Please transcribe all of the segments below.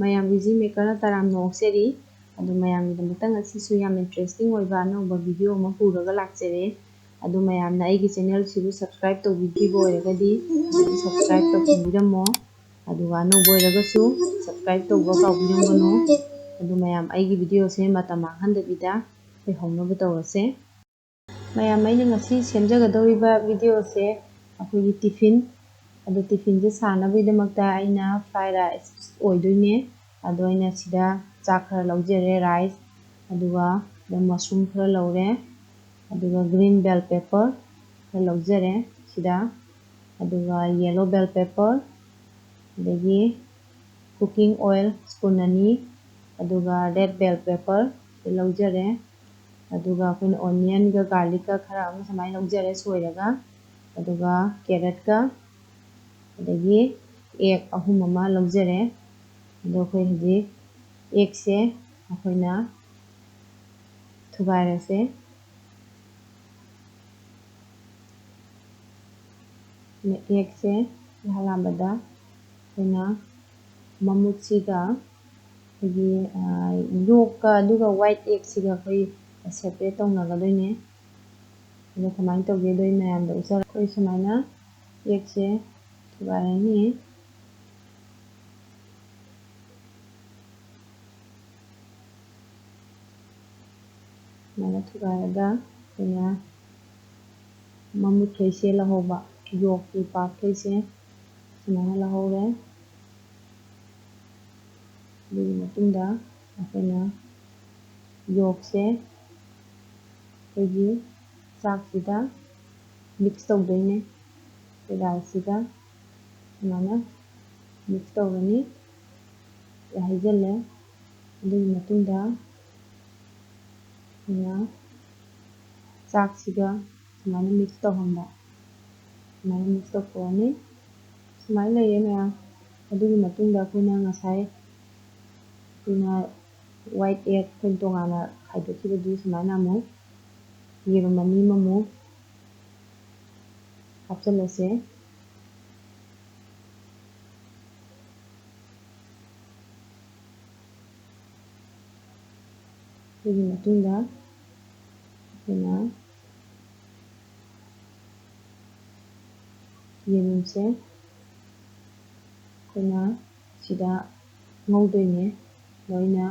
ꯃꯌꯥꯝ ꯏꯖꯤ ꯃꯦꯀꯔꯅ ꯇꯔꯥꯝꯅ ꯑꯣꯛꯆꯔꯤ ꯑꯗꯨ ꯃꯌꯥꯝꯒꯤꯗꯃꯛꯇ ꯉꯁꯤꯁꯨ ꯌꯥꯝ ꯏꯟꯇꯔꯦꯁꯇꯤꯡ ꯑꯣꯏꯕ ꯑꯅꯧꯕ ꯚꯤꯗꯤꯑꯣ ꯑꯃ ꯄꯨꯔꯒ ꯂꯥꯛꯆꯔꯦ ꯑꯗꯨ ꯃꯌꯥꯝꯅ ꯑꯩꯒꯤ ꯆꯦꯅꯦꯜꯁꯤꯕꯨ ꯁꯕꯁꯀ꯭ꯔꯥꯏꯕ ꯇꯧꯕꯤꯗ꯭ꯔꯤꯕ ꯑꯣꯏꯔꯒꯗꯤ ꯁꯕꯁꯀ꯭ꯔꯥꯏꯕ ꯇꯧꯁꯟꯕꯤꯔꯝꯃꯣ ꯑꯗꯨꯒ ꯑꯅꯧꯕ ꯑꯣꯏꯔꯒꯁꯨ ꯁꯕꯁꯀ꯭ꯔꯥꯏꯕ ꯇꯧꯕ ꯀꯥꯎꯕꯤꯔꯝꯒꯅꯨ ꯑꯗꯨ ꯃꯌꯥꯝ ꯑꯩꯒꯤ ꯚꯤꯗꯤꯑꯣꯁꯦ ꯃꯇꯝ ꯃꯥꯡꯍꯟꯗꯕꯤꯗ ꯑꯩꯈꯣꯏ ꯍꯧꯅꯕ ꯇꯧꯔꯁꯦ ꯃꯌꯥꯝ ꯑꯩꯅ ꯉꯁꯤ ꯁꯦꯝꯖꯒꯗꯧꯔꯤꯕ ꯚꯤꯗꯤꯑꯣꯁꯦ ꯑꯩꯈꯣꯏꯒꯤ ꯇꯤꯐꯤꯟ ꯑꯗꯨ ꯇꯤꯐꯤꯟꯁꯦ ꯁꯥꯅꯕꯒꯤꯗꯃꯛꯇ ꯑꯩꯅ ꯐ꯭ꯔꯥꯏ ꯔꯥꯏꯁ ꯑꯣꯏꯗꯣꯏꯅꯦ ꯑꯗꯣ ꯑꯩꯅ ꯁꯤꯗ ꯆꯥꯛ ꯈꯔ ꯂꯧꯖꯔꯦ ꯔꯥꯏꯁ ꯑꯗꯨꯒ ꯃꯁꯔꯨꯝ ꯈꯔ ꯂꯧꯔꯦ ꯑꯗꯨꯒ ꯒ꯭ꯔꯤꯟ ꯕꯦꯜ ꯄꯦꯄꯔ ꯈꯔ ꯂꯧꯖꯔꯦ ꯁꯤꯗ ꯑꯗꯨꯒ ꯌꯦꯂꯣ ꯕꯦꯜ ꯄꯦꯄꯔ ꯑꯗꯒꯤ ꯀꯨꯀꯤꯡ ꯑꯣꯏꯜ ꯁ꯭ꯄꯨꯟ 2 ꯑꯗꯨꯒ ꯔꯦꯗ ꯕꯦꯜ ꯄꯦꯄꯔ ꯂꯧꯖꯔꯦ ꯑꯗꯨꯒ ꯑꯩꯈꯣꯏꯅ ꯑꯣꯅꯤꯌꯟꯒ ꯒꯥꯔꯂꯤꯛꯀ ꯈꯔ ꯑꯃ ꯁꯨꯃꯥꯏꯅ ꯂꯧꯖꯔꯦ ꯁꯣꯏꯔꯒ ꯑꯗꯨꯒ ꯀꯦꯔꯠꯀ ꯑꯗꯒꯤ ꯑꯦꯛ 3 ꯑꯃ ꯂꯧꯖꯔꯦ ꯑꯗꯣ ꯑꯩꯈꯣꯏ ꯍꯧꯖꯤꯛ ꯑꯦꯛꯁꯦ ꯑꯩꯈꯣꯏꯅ ꯊꯨꯒꯥꯏꯔꯁꯦ ꯑꯦꯛꯁꯦ ꯏꯍꯥꯟ ꯑꯩꯈꯣꯏꯅ ꯃꯃꯨꯠꯁꯤꯒ ꯑꯩꯈꯣꯏꯒꯤ ꯌꯣꯛꯀ ꯑꯗꯨꯒ ꯋꯥꯏꯠ ꯑꯦꯛꯁꯤꯒ ꯑꯩꯈꯣꯏ ꯁꯦꯄꯔꯦꯠ ꯇꯧꯅꯒꯗꯣꯏꯅꯦ ꯑꯗꯣ ꯀꯃꯥꯏꯅ ꯇꯧꯒꯦꯗꯣ ꯑꯩ ꯃꯌꯥꯝꯗ ꯎꯠꯆꯔꯦ ꯑꯩꯈꯣꯏ ꯁꯨꯃꯥꯏꯅ ꯑꯦꯛꯁꯦ ꯊꯨꯒꯥꯏꯔꯅꯤ ꯁꯨꯃꯥꯏꯅ ꯊꯨꯒꯥꯏꯔꯒ ꯑꯩꯈꯣꯏꯅ ꯃꯃꯨꯠꯈꯩꯁꯦ ꯂꯧꯍꯧꯕ ꯌꯣꯛꯀꯤ ꯄꯥꯔꯠꯈꯩꯁꯦ ꯁꯨꯃꯥꯏꯅ ꯂꯧꯍꯧꯔꯦ ꯑꯗꯨꯒꯤ ꯃꯇꯨꯡꯗ ꯑꯩꯈꯣꯏꯅ ꯌꯣꯛꯁꯦ ꯑꯩꯈꯣꯏꯒꯤ ꯆꯥꯛꯁꯤꯗ ꯃꯤꯛꯁ ꯇꯧꯗꯣꯏꯅꯦ ꯔꯥꯏꯁꯁꯤꯒ ꯁꯨꯃꯥꯏꯅ ꯃꯤꯛꯁ ꯇꯧꯔꯅꯤ ꯍꯩꯖꯤꯜꯂꯦ ꯑꯗꯨꯒꯤ ꯃꯇꯨꯡꯗ ꯑꯩꯈꯣꯏꯅ ꯆꯥꯛꯁꯤꯒ ꯁꯨꯃꯥꯏꯅ ꯃꯤꯛꯁ ꯇꯧꯍꯟꯕ ꯁꯨꯃꯥꯏꯅ ꯃꯤꯛꯁ ꯇꯧꯊꯣꯛꯑꯅꯤ ꯁꯨꯃꯥꯏꯅ ꯂꯩꯔꯦ ꯃꯌꯥꯝ ꯑꯗꯨꯒꯤ ꯃꯇꯨꯡꯗ ꯑꯩꯈꯣꯏꯅ ꯉꯁꯥꯏ ꯑꯩꯈꯣꯏꯅ ꯋꯥꯏꯠ ꯑꯦꯛ ꯑꯩꯈꯣꯏꯅ ꯇꯣꯉꯥꯟꯅ ꯈꯥꯏꯗꯣꯛꯈꯤꯕꯗꯨ ꯁꯨꯃꯥꯏꯅ ꯑꯃꯨꯛ ꯌꯦꯔꯨꯝ 2 ꯑꯃꯃꯨꯛ ꯍꯥꯞꯆꯤꯜꯂꯁꯦ ꯑꯗꯨꯒꯤ ꯃꯇꯨꯡꯗ ꯑꯩꯈꯣꯏꯅ ꯌꯦꯔꯨꯝꯁꯦ ꯑꯩꯈꯣꯏꯅ ꯁꯤꯗ ꯉꯧꯗꯣꯏꯅꯦ ꯂꯣꯏꯅ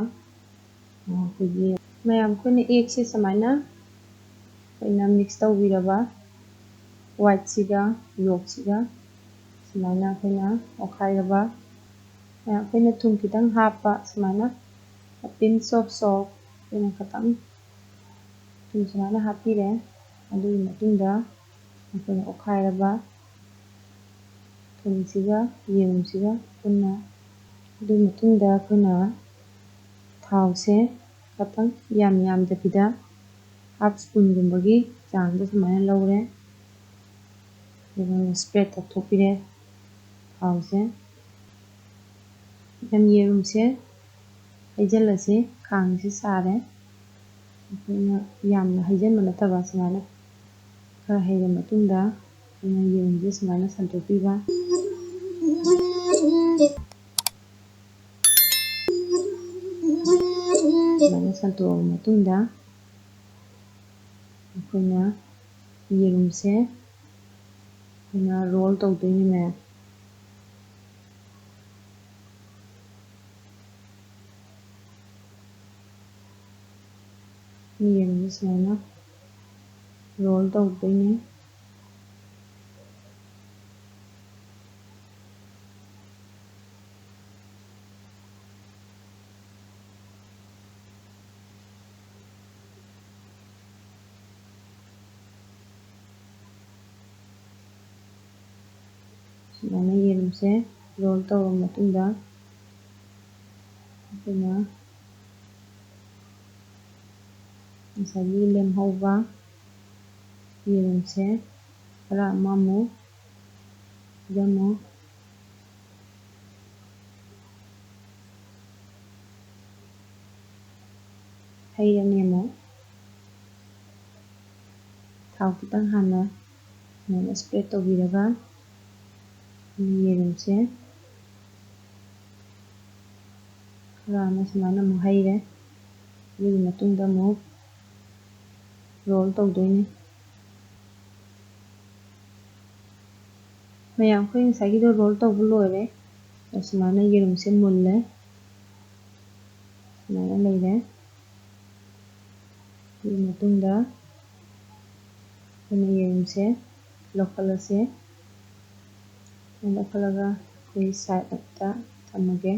ꯑꯩꯈꯣꯏꯒꯤ ꯃꯌꯥꯝ ꯑꯩꯈꯣꯏꯅ ꯑꯦꯛꯁꯦ ꯁꯨꯃꯥꯏꯅ ꯑꯩꯈꯣꯏꯅ ꯃꯤꯛꯁ ꯇꯧꯕꯤꯔꯕ ꯋꯥꯏꯠꯁꯤꯒ ꯌꯣꯛꯁꯤꯒ ꯁꯨꯃꯥꯏꯅ ꯑꯩꯈꯣꯏꯅ ꯑꯣꯠꯈꯥꯏꯔꯕ ꯑꯩꯈꯣꯏꯅ ꯊꯨꯝ ꯈꯤꯇꯪ ꯍꯥꯞꯄ ꯁꯨꯃꯥꯏꯅ ꯄꯤꯟꯆ ꯑꯣꯐ ꯁꯣꯜꯠ ꯑꯩꯈꯣꯏꯅ ꯈꯤꯇꯪ ꯊꯨꯝ ꯁꯨꯃꯥꯏꯅ ꯍꯥꯞꯄꯤꯔꯦ ꯑꯗꯨꯒꯤ ꯃꯇꯨꯡꯗ ꯑꯩꯈꯣꯏꯅ ꯑꯣꯠꯈꯥꯏꯔꯕ ꯊꯨꯝꯁꯤꯒ ꯌꯦꯔꯨꯝꯁꯤꯒ ꯄꯨꯟꯅ ꯑꯗꯨꯒꯤ ꯃꯇꯨꯡꯗ ꯑꯩꯈꯣꯏꯅ ꯊꯥꯎꯁꯦ ꯈꯤꯇꯪ ꯌꯥꯝꯗꯕꯤꯗ ½ ꯁ꯭ꯄꯨꯟꯒꯨꯝꯕꯒꯤ ꯆꯥꯡꯗ ꯁꯨꯃꯥꯏꯅ ꯂꯧꯔꯦ ꯑꯗꯨꯒ ꯁ꯭ꯄ꯭ꯔꯦꯗ ꯇꯧꯊꯣꯛꯄꯤꯔꯦ ꯊꯥꯎꯁꯦ ꯌꯦꯔꯨꯝꯁꯦ ꯍꯩꯖꯤꯜꯂꯁꯤ ꯈꯥꯡꯁꯦ ꯁꯥꯔꯦ ꯑꯩꯈꯣꯏꯅ ꯌꯥꯝꯅ ꯍꯩꯖꯤꯟꯕ ꯅꯠꯇꯕ ꯁꯨꯃꯥꯏꯅ ꯈꯔ ꯍꯩꯔ ꯃꯇꯨꯡꯗ ꯑꯩꯈꯣꯏꯅ ꯌꯦꯔꯨꯝꯁꯦ ꯁꯨꯃꯥꯏꯅ ꯁꯟꯗꯣꯛꯄꯤꯕ ꯁꯨꯃꯥꯏꯅ ꯁꯟꯇꯣꯛꯑꯕ ꯃꯇꯨꯡꯗ ꯑꯩꯈꯣꯏꯅ ꯌꯦꯔꯨꯝꯁꯦ ꯑꯩꯈꯣꯏꯅ ꯔꯣꯜ ꯇꯧꯗꯣꯏꯅꯦ ꯃꯌꯥꯝ ꯌꯦꯔꯨꯝꯁꯦ ꯁꯨꯃꯥꯏꯅ ꯔꯣꯜ ꯇꯧꯗꯣꯏꯅꯦ ꯁꯨꯃꯥꯏꯅ ꯌꯦꯔꯨꯝꯁꯦ ꯔꯣꯜ ꯇꯧꯔꯕ ꯃꯇꯨꯡꯗ ꯑꯩꯈꯣꯏꯅ ꯉꯁꯥꯏꯒꯤ ꯂꯦꯝꯍꯧꯕ ꯌꯦꯔꯨꯝꯁꯦ ꯈꯔ ꯑꯃꯃꯨꯛ ꯁꯤꯗ ꯑꯃꯨꯛ ꯍꯩꯔꯅꯤ ꯑꯃꯨꯛ ꯊꯥꯎ ꯈꯤꯇꯪ ꯍꯥꯟꯅ ꯁꯨꯃꯥꯏꯅ ꯁ꯭ꯄ꯭ꯔꯦꯗ ꯇꯧꯕꯤꯔꯒ ꯌꯦꯔꯨꯝꯁꯦ ꯈꯔ ꯑꯃ ꯁꯨꯃꯥꯏꯅ ꯑꯃꯨꯛ ꯍꯩꯔꯦ꯫ ꯑꯗꯨꯒꯤ ꯃꯇꯨꯡꯗ ꯑꯃꯨꯛ ꯔꯣꯜ ꯇꯧꯗꯣꯏꯅꯤ꯫ ꯃꯌꯥꯝ ꯑꯩꯈꯣꯏ ꯉꯁꯥꯏꯒꯤꯗꯣ ꯔꯣꯜ ꯇꯧꯕ ꯂꯣꯏꯔꯦ꯫ ꯁꯨꯃꯥꯏꯅ ꯌꯦꯔꯨꯝꯁꯦ ꯃꯨꯜꯂꯦ꯫ ꯁꯨꯃꯥꯏꯅ ꯂꯩꯔꯦ꯫ ꯑꯗꯨꯒꯤ ꯃꯇꯨꯡꯗ ꯑꯩꯈꯣꯏꯅ ꯌꯦꯔꯨꯝꯁꯦ ꯂꯧꯈꯠꯂꯁꯦ꯫ ꯂꯧꯈꯠꯂꯒ ꯑꯩꯈꯣꯏ ꯁꯥꯏꯠ ꯑꯃꯗ ꯊꯝꯃꯒꯦ꯫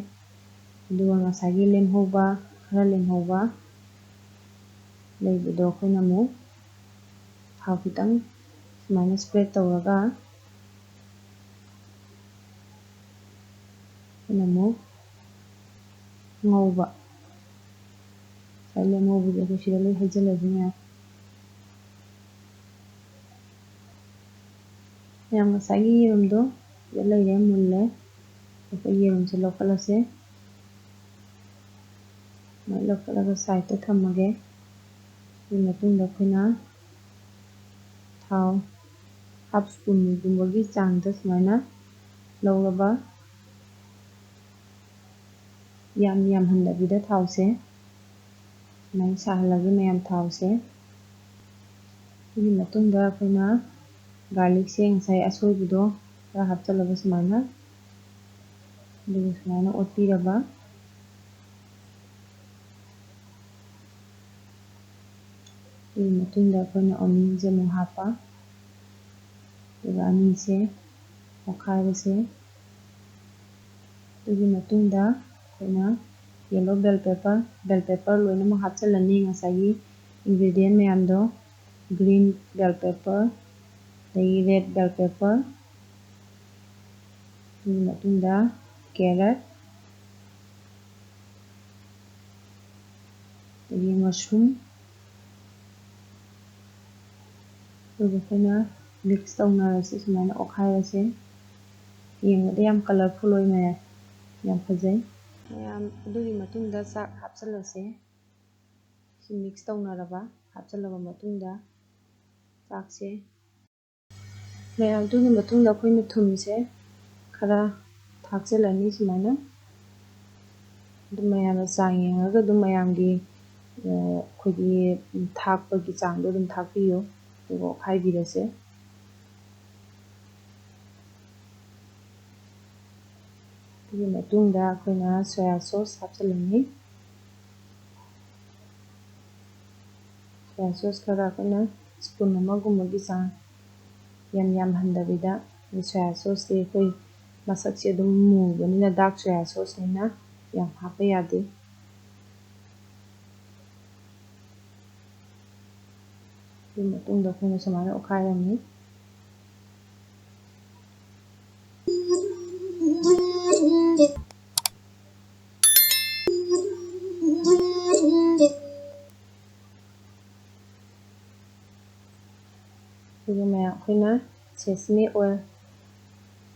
ꯑꯗꯨꯒ ꯉꯁꯥꯏꯒꯤ ꯂꯦꯝꯍꯧꯕ ꯈꯔ ꯂꯦꯝꯍꯧꯕ ꯂꯩꯕꯗꯣ ꯑꯩꯈꯣꯏꯅ ꯑꯃꯨꯛ ꯊꯥꯎ ꯈꯤꯇꯪ ꯁꯨꯃꯥꯏꯅ ꯁ꯭ꯄ꯭ꯔꯦꯗ ꯇꯧꯔꯒ ꯑꯩꯈꯣꯏꯅ ꯑꯃꯨꯛ ꯉꯧꯕ꯫ ꯉꯁꯥꯏ ꯂꯦꯝꯍꯧꯕꯁꯦ ꯑꯩꯈꯣꯏ ꯁꯤꯗ ꯂꯣꯏ ꯍꯩꯖꯤꯜꯂꯁꯤ ꯃꯌꯥꯝ꯫ ꯉꯁꯥꯏꯒꯤ ꯌꯦꯔꯨꯝꯗꯣ ꯁꯤꯗ ꯂꯩꯔꯦ ꯃꯨꯜꯂꯦ꯫ ꯑꯩꯈꯣꯏ ꯌꯦꯔꯨꯝꯁꯦ ꯂꯧꯈꯠꯂꯁꯦ꯫ ꯁꯨꯃꯥꯏꯅ ꯂꯧꯈꯠꯂꯒ ꯁꯥꯏꯗꯇ ꯊꯝꯃꯒꯦ꯫ ꯑꯗꯨꯒꯤ ꯃꯇꯨꯡꯗ ꯑꯩꯈꯣꯏꯅ ꯊꯥꯎ ꯍꯥꯞ ꯁ꯭ꯄꯨꯟꯒꯨꯝꯕꯒꯤ ꯆꯥꯡꯗ ꯁꯨꯃꯥꯏꯅ ꯂꯧꯔꯕ ꯌꯥꯝ ꯌꯥꯝꯍꯟꯗꯕꯤꯗ ꯊꯥꯎꯁꯦ ꯁꯨꯃꯥꯏꯅ ꯁꯥꯍꯜꯂꯒꯦ ꯃꯌꯥꯝ ꯊꯥꯎꯁꯦ꯫ ꯑꯗꯨꯒꯤ ꯃꯇꯨꯡꯗ ꯑꯩꯈꯣꯏꯅ ꯒꯥꯔꯂꯤꯛꯁꯦ ꯉꯁꯥꯏ ꯑꯁꯣꯏꯕꯗꯣ ꯈꯔ ꯍꯥꯞꯆꯜꯂꯒ ꯁꯨꯃꯥꯏꯅ ꯑꯗꯨꯒ ꯁꯨꯃꯥꯏꯅ ꯑꯣꯠꯄꯤꯔꯕ ꯑꯗꯨꯒꯤ ꯃꯇꯨꯡꯗ ꯑꯩꯈꯣꯏꯅ ꯑꯣꯅꯤꯌꯟꯁꯦ ꯑꯃꯨꯛ ꯍꯥꯞꯄ ꯑꯗꯨꯒ ꯑꯅꯤꯁꯦ ꯑꯣꯠꯈꯥꯏꯔꯁꯦ꯫ ꯑꯗꯨꯒꯤ ꯃꯇꯨꯡꯗ ꯑꯩꯈꯣꯏꯅ ꯌꯦꯜꯂꯣ ꯕꯦꯜ ꯄꯦꯄꯔ ꯂꯣꯏꯅꯃꯛ ꯍꯥꯞꯆꯤꯜꯂꯅꯤ ꯉꯁꯥꯏꯒꯤ ꯏꯟꯒ꯭ꯔꯤꯗꯤꯌꯦꯟ ꯃꯌꯥꯝꯗꯣ ꯒ꯭ꯔꯤꯟ ꯕꯦꯜ ꯄꯦꯄꯔ ꯑꯗꯒꯤ ꯔꯦꯗ ꯕꯦꯜ ꯄꯦꯄꯔ ꯑꯗꯨꯒꯤ ꯃꯇꯨꯡꯗ ꯀꯦꯔꯠ ꯑꯗꯒꯤ ꯃꯁꯔꯨꯝ ꯑꯗꯨꯒ ꯑꯩꯈꯣꯏꯅ ꯃꯤꯛꯁ ꯇꯧꯅꯔꯁꯤ ꯁꯨꯃꯥꯏꯅ ꯑꯣꯠꯈꯥꯏꯔꯁꯦ꯫ ꯌꯦꯡꯕꯗ ꯌꯥꯝ ꯀꯂꯔꯐꯨꯜ ꯑꯣꯏꯅ ꯌꯥꯝ ꯐꯖꯩ꯫ ꯃꯌꯥꯝ ꯑꯗꯨꯒꯤ ꯃꯇꯨꯡꯗ ꯆꯥꯛ ꯍꯥꯞꯆꯤꯜꯂꯁꯦ꯫ ꯁꯤ ꯃꯤꯛꯁ ꯇꯧꯅꯔꯕ ꯍꯥꯞꯆꯤꯜꯂꯕ ꯃꯇꯨꯡꯗ ꯆꯥꯛꯁꯦ ꯃꯌꯥꯝ ꯑꯗꯨꯒꯤ ꯃꯇꯨꯡꯗ ꯑꯩꯈꯣꯏꯅ ꯊꯨꯝꯁꯦ ꯈꯔ ꯊꯥꯛꯆꯤꯜꯂꯅꯤ ꯁꯨꯃꯥꯏꯅ꯫ ꯑꯗꯨꯝ ꯃꯌꯥꯝꯅ ꯆꯥꯡ ꯌꯦꯡꯉꯒ ꯑꯗꯨꯝ ꯃꯌꯥꯝꯒꯤ ꯑꯩꯈꯣꯏꯒꯤ ꯊꯥꯛꯄꯒꯤ ꯆꯥꯡꯗꯣ ꯑꯗꯨꯝ ꯊꯥꯛꯄꯤꯌꯨ ꯑꯗꯨꯒ ꯑꯣꯠꯈꯥꯏꯕꯤꯔꯁꯦ꯫ ꯑꯗꯨꯒꯤ ꯃꯇꯨꯡꯗ ꯑꯩꯈꯣꯏꯅ ꯁꯣꯌꯥ ꯁꯣꯁ ꯍꯥꯞꯆꯤꯜꯂꯅꯤ꯫ ꯁꯣꯌꯥ ꯁꯣꯁ ꯈꯔ ꯑꯩꯈꯣꯏꯅ ꯁ꯭ꯄꯨꯟ ꯑꯃꯒꯨꯝꯕꯒꯤ ꯆꯥꯡ ꯌꯥꯝ ꯌꯥꯝꯍꯟꯗꯕꯤꯗ ꯁꯣꯌꯥ ꯁꯣꯁꯇꯤ ꯑꯩꯈꯣꯏ ꯃꯁꯛꯁꯦ ꯑꯗꯨꯝ ꯃꯨꯕꯅꯤꯅ ꯗꯥꯔꯛ ꯁꯣꯌꯥ ꯁꯣꯁꯅꯤꯅ ꯌꯥꯝ ꯍꯥꯞꯄ ꯌꯥꯗꯦ꯫ ꯑꯗꯨꯒꯤ ꯃꯇꯨꯡꯗ ꯑꯩꯈꯣꯏꯅ ꯁꯨꯃꯥꯏꯅ ꯑꯣꯠꯈꯥꯏꯔꯅꯤ꯫ ꯑꯗꯨꯒ ꯃꯌꯥꯝ ꯑꯩꯈꯣꯏꯅ ꯁꯦꯁꯃꯤ ꯑꯣꯏꯜ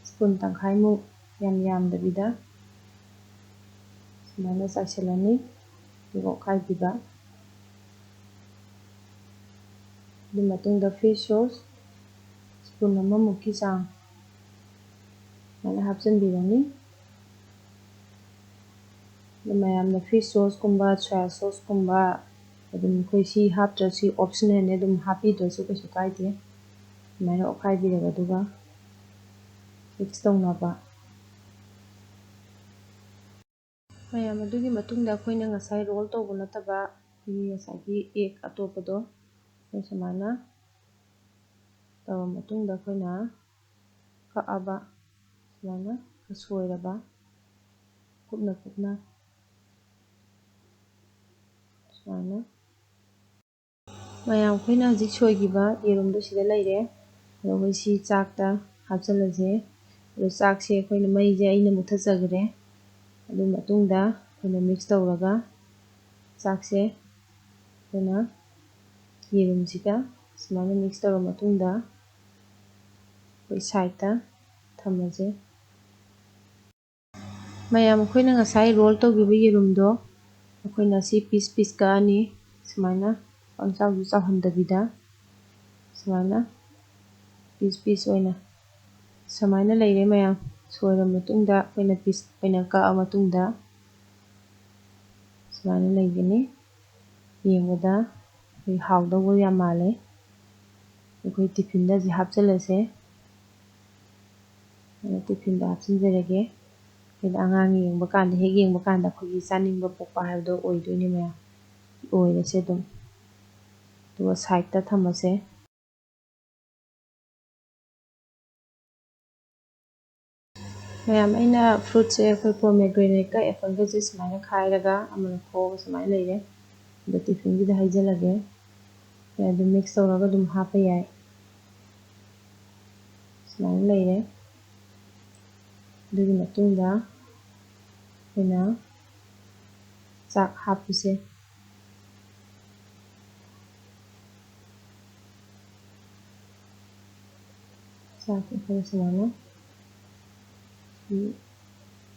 ꯁ꯭ꯄꯨꯟ ꯇꯪꯈꯥꯏꯃꯨꯛ ꯌꯥꯝ ꯌꯥꯝꯗꯕꯤꯗ ꯁꯨꯃꯥꯏꯅ ꯆꯥꯏꯁꯤꯜꯂꯅꯤ ꯑꯗꯨꯒ ꯑꯣꯠꯈꯥꯏꯕꯤꯕ꯫ ꯑꯗꯨ ꯃꯇꯨꯡꯗ ꯐꯤꯁ ꯁꯣꯁ ꯁ꯭ꯄꯨꯟ ꯑꯃꯃꯨꯛꯀꯤ ꯆꯥꯡ ꯁꯨꯃꯥꯏꯅ ꯍꯥꯞꯆꯤꯟꯕꯤꯔꯅꯤ꯫ ꯑꯗꯨ ꯃꯌꯥꯝꯅ ꯐꯤꯁ ꯁꯣꯁꯀꯨꯝꯕ ꯁꯣꯌꯥ ꯁꯣꯁꯀꯨꯝꯕ ꯑꯗꯨꯝ ꯑꯩꯈꯣꯏ ꯁꯤ ꯍꯥꯞꯇ꯭ꯔꯁꯨ ꯑꯣꯞꯁꯅꯦꯜꯅꯦ ꯑꯗꯨꯝ ꯍꯥꯞꯄꯤꯗ꯭ꯔꯁꯨ ꯀꯩꯁꯨ ꯀꯥꯏꯗꯦ꯫ ꯑꯗꯨꯃꯥꯏꯅ ꯑꯣꯠꯈꯥꯏꯕꯤꯔꯕ ꯑꯗꯨꯒ ꯃꯤꯛꯁ ꯇꯧꯅꯕ꯫ ꯃꯌꯥꯝ ꯑꯗꯨꯒꯤ ꯃꯇꯨꯡꯗ ꯑꯩꯈꯣꯏꯅ ꯉꯁꯥꯏ ꯔꯣꯜ ꯇꯧꯕ ꯅꯠꯇꯕ ꯑꯩꯈꯣꯏꯒꯤ ꯉꯁꯥꯏꯒꯤ ꯑꯦꯒ ꯑꯇꯣꯞꯄꯗꯣ ꯑꯩꯈꯣꯏ ꯁꯨꯃꯥꯏꯅ ꯇꯧꯔꯕ ꯃꯇꯨꯡꯗ ꯑꯩꯈꯣꯏꯅ ꯀꯛꯑꯕ ꯁꯨꯃꯥꯏꯅ ꯁꯣꯏꯔꯕ ꯀꯨꯞꯅ ꯀꯨꯞꯅ ꯁꯨꯃꯥꯏꯅ ꯃꯌꯥꯝ ꯑꯩꯈꯣꯏꯅ ꯍꯧꯖꯤꯛ ꯁꯣꯏꯈꯤꯕ ꯌꯦꯔꯨꯝꯗꯣ ꯁꯤꯗ ꯂꯩꯔꯦ꯫ ꯑꯗꯣ ꯑꯩꯈꯣꯏ ꯁꯤ ꯆꯥꯛꯇ ꯍꯥꯞꯆꯤꯜꯂꯁꯦ꯫ ꯑꯗꯣ ꯆꯥꯛꯁꯦ ꯑꯩꯈꯣꯏꯅ ꯃꯩꯁꯦ ꯑꯩꯅ ꯃꯨꯊꯠꯆꯈ꯭ꯔꯦ꯫ ꯑꯗꯨ ꯃꯇꯨꯡꯗ ꯑꯩꯈꯣꯏꯅ ꯃꯤꯛꯁ ꯇꯧꯔꯒ ꯆꯥꯛꯁꯦ ꯑꯩꯈꯣꯏꯅ ꯌꯦꯔꯨꯝꯁꯤꯒ ꯁꯨꯃꯥꯏꯅ ꯃꯤꯛꯁ ꯇꯧꯔꯕ ꯃꯇꯨꯡꯗ ꯑꯩꯈꯣꯏ ꯁꯥꯏꯗꯇ ꯊꯝꯃꯁꯦ꯫ ꯃꯌꯥꯝ ꯑꯩꯈꯣꯏꯅ ꯉꯁꯥꯏ ꯔꯣꯜ ꯇꯧꯈꯤꯕ ꯌꯦꯔꯨꯝꯗꯣ ꯑꯩꯈꯣꯏꯅ ꯁꯤ ꯄꯤꯁ ꯄꯤꯁ ꯀꯛꯑꯅꯤ ꯁꯨꯃꯥꯏꯅ ꯄꯪꯆꯥꯎꯁꯨ ꯆꯥꯎꯍꯟꯗꯕꯤꯗ ꯁꯨꯃꯥꯏꯅ ꯄꯤꯁ ꯄꯤꯁ ꯑꯣꯏꯅ ꯁꯨꯃꯥꯏꯅ ꯂꯩꯔꯦ ꯃꯌꯥꯝ꯫ ꯁꯣꯏꯔꯕ ꯃꯇꯨꯡꯗ ꯑꯩꯈꯣꯏꯅ ꯄꯤꯁ ꯑꯣꯏꯅ ꯀꯛꯑ ꯃꯇꯨꯡꯗ सुमाइना लेगनी येंबदा अखोई हाउदौबो याम माले अखोई टिफिन जी हापचलसे टिफिन हापचनजरगे आगांग येंबा कांदा हेक येंबा कांदा अखोई चानिंबा पोकपा हाइबदो ओइदोइने मया ओइरसे दुम तो साइड ता थमसे मैम अना फ्रूट से अखोई पोमेग्रेनेट का एप्पल का जे सुमाइना खाइरगा अमन फोगा सुमाइना लेरे द टिफिन गी दा हाइजलगे या दुम मिक्स तौरगा दुम हापा याय सुमाइना लेरे दुगी मतुंगदा अखोइना चाक हापुसे चाक अखोई सुमाइना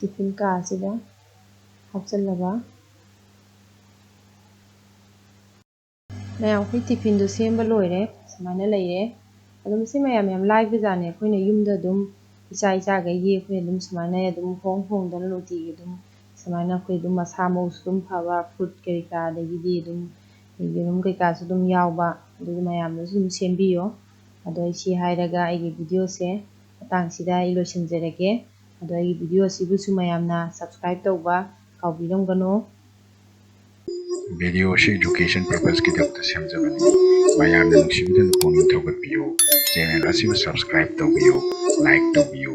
टिफिन का आसिदा हापचलगा मैम अखोई टिफिन दो सेंबा लोइरे सुमाइना लेरे अदुम से मैम याम लाइबा जाने अखोइना युमदा दुम इचा इचा गई अखोइ दुम सुमाइना दुम होंग होंगदन लोटी दुम सुमाइना अखोइ दुम मसा मौसु दुम फबा फ्रूट करिका दगिदी दुम येरुम कैकासु दुम यावबा अदु मैमनसु दुम सेंबियो अदो इसी हाइरगा आइगे वीडियो से मतांगसिदा आई लोइसनजरगे अदो आइगे वीडियो सिबुसु मैमना सब्सक्राइब तौबा काउबिरमगनो वीडियो से एजुकेशन पर्पस की दफ्तर सेमजबनी मयामना नुसिबदन पुनिंग थौगतबियो चैनल असिबु सब्सक्राइब तौबियो लाइक तौबियो।